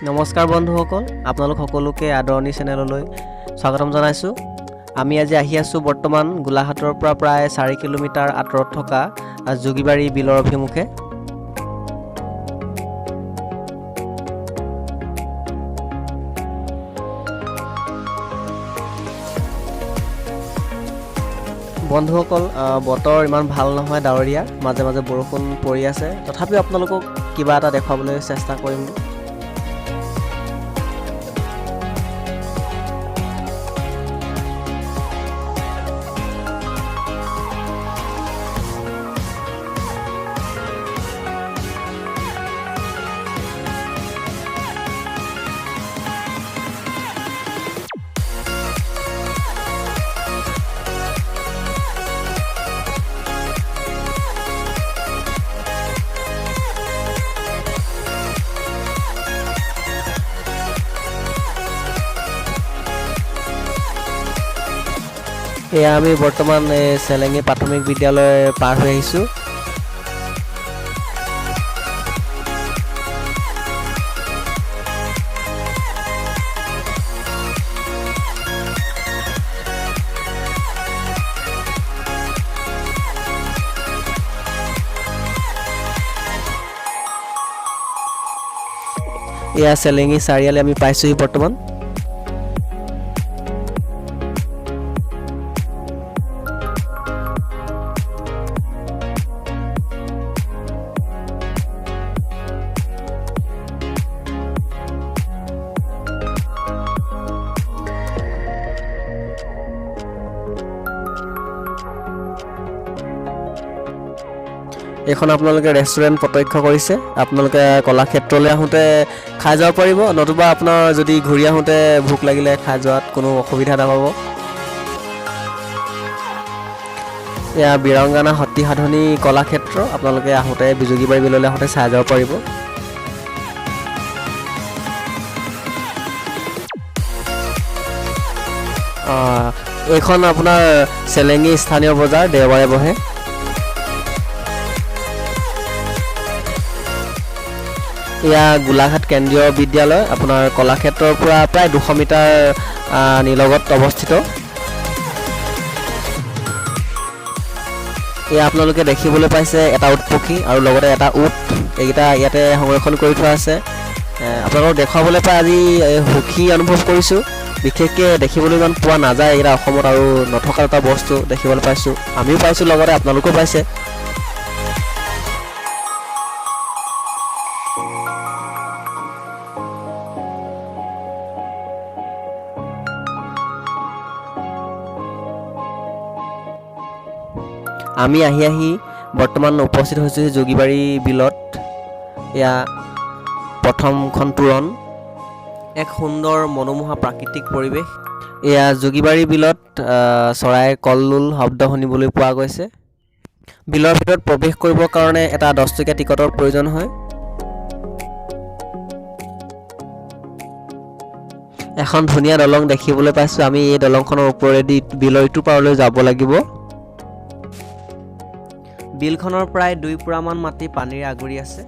নমস্কাৰ বন্ধুসকল, আপোনালোক সকলোকে আদৰণি চেনেললৈ স্বাগতম জনাইছোঁ। আমি আজি আহি আছোঁ বৰ্তমান গোলাঘাটৰ পৰা প্ৰায় 4 কিলোমিটাৰ আঁতৰত থকা যোগীবাৰী বিলৰ অভিমুখে। বন্ধুসকল, বতৰ ইমান ভাল নহয়, ডাৱৰীয়া, মাজে মাজে বৰষুণ পৰি আছে। তথাপিও আপোনালোকক কিবা এটা দেখুৱাবলৈ চেষ্টা কৰিম। এয়া আমি বৰ্তমান চেলেঙি প্ৰাথমিক বিদ্যালয় পাৰ হৈ আহিছোঁ। এয়া চেলেঙি চাৰিআলি আমি পাইছোঁহি বৰ্তমান। এইখন আপোনালোকে ৰেষ্টুৰেণ্ট প্ৰত্যক্ষ কৰিছে। আপোনালোকে কলাক্ষেত্ৰলৈ আহোঁতে খাই যাব পাৰিব, নতুবা আপোনাৰ যদি ঘূৰি আহোঁতে ভোক লাগিলে খাই যোৱাত কোনো অসুবিধা নাপাব। এয়া বীৰাংগনা সতী সাধনী কলাক্ষেত্ৰ, আপোনালোকে আহোঁতে যোগীবাৰী বিললৈ আহোঁতে চাই যাব পাৰিব। এইখন আপোনাৰ চেলেঙি স্থানীয় বজাৰ, দেওবাৰে বহে। এয়া গোলাঘাট কেন্দ্ৰীয় বিদ্যালয়, আপোনাৰ কলাক্ষেত্ৰৰ পৰা প্ৰায় 200 মিটাৰ নিলগত অৱস্থিত। এয়া আপোনালোকে দেখিবলৈ পাইছে এটা উট পক্ষী আৰু লগতে এটা উট, এইকেইটা ইয়াতে সংৰক্ষণ কৰি থোৱা আছে। আপোনালোকক দেখুৱাবলৈ পাই আজি সুখী অনুভৱ কৰিছোঁ। বিশেষকৈ দেখিবলৈ ইমান পোৱা নাযায় এইকেইটা অসমত, আৰু নথকা এটা বস্তু দেখিবলৈ পাইছোঁ, আমিও পাইছোঁ, লগতে আপোনালোকেও পাইছে। আমি আহি বৰ্তমান উপস্থিত হৈছোঁ যোগীবাৰী বিলত। এয়া প্ৰথমখন তোৰণ, এক সুন্দৰ মনোমোহা প্ৰাকৃতিক পৰিৱেশ। এয়া যোগীবাৰী বিলত চৰাইৰ কল্লোল শব্দ শুনিবলৈ পোৱা গৈছে। বিলৰ ভিতৰত প্ৰৱেশ কৰিবৰ কাৰণে এটা 10 টকীয়া টিকটৰ প্ৰয়োজন হয়। এখন ধুনীয়া দলং দেখিবলৈ পাইছোঁ। আমি এই দলংখনৰ ওপৰেদি বিলৰ ইটো পাৰলৈ যাব লাগিব। বিলখনৰ প্ৰায় 2 পুৰামান মাটি পানীৰে আগুৰি আছে।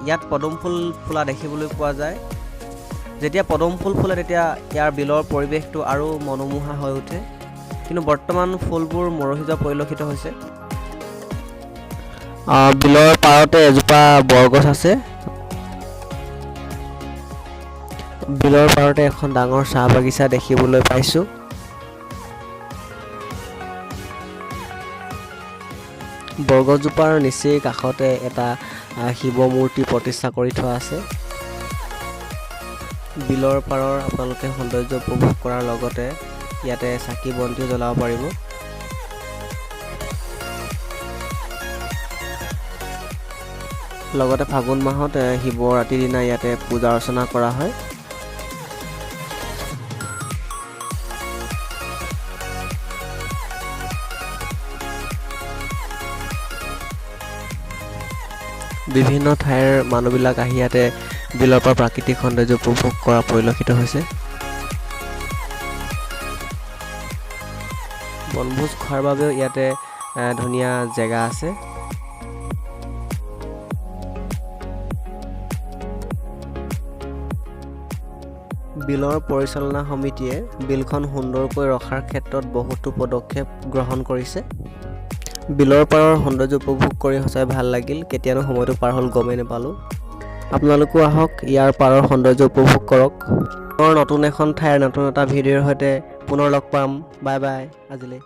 ইয়াত পদুম ফুল ফুলা দেখিবলৈ পোৱা যায়। যেতিয়া পদুম ফুল ফুলে তেতিয়া ইয়াৰ বিলৰ পৰিৱেশটো আৰু মনোমোহা হৈ উঠে, কিন্তু বৰ্তমান ফুলবোৰ মৰহি যোৱা পৰিলক্ষিত হৈছে। বিলৰ পাৰতে এজোপা বৰগছ আছে। বিলৰ পাৰতে এখন ডাঙৰ চাহ বাগিচা দেখিবলৈ পাইছোঁ। বৰগছজোপাৰ নিচেই কাষতে এটা শিৱ মূৰ্তি প্ৰতিষ্ঠা কৰি থোৱা আছে। বিলৰ পাৰৰ আপোনালোকে সৌন্দৰ্য উপভোগ কৰাৰ লগতে ইয়াতে চাকি বন্তিও জ্বলাব পাৰিব। লগতে ফাগুন মাহত শিৱৰাত্ৰিৰ দিনা ইয়াতে পূজা অৰ্চনা কৰা হয়। বিভিন্ন ঠাইৰ মানুহবিলাক আহি ইয়াতে বিলৰ পৰা প্ৰাকৃতিক সৌন্দৰ্য উপভোগ কৰা পৰিলক্ষিত হৈছে। বনভোজ খোৱাৰ বাবেও ইয়াতে ধুনীয়া জেগা আছে। বিলৰ পৰিচালনা সমিতিয়ে বিলখন সুন্দৰকৈ ৰখাৰ ক্ষেত্ৰত বহুতো পদক্ষেপ গ্ৰহণ কৰিছে। বিলৰ পাৰৰ সৌন্দৰ্য উপভোগ কৰি সঁচাই ভাল লাগিল। কেতিয়ানো সময়টো পাৰ হ'ল গমেই নাপালোঁ। আপোনালোকো আহক, ইয়াৰ পাৰৰ সৌন্দৰ্য উপভোগ কৰক। নতুন এখন ঠাইৰ নতুন এটা ভিডিঅ'ৰ সৈতে পুনৰ লগ পাম। বাই বাই আজিলৈ।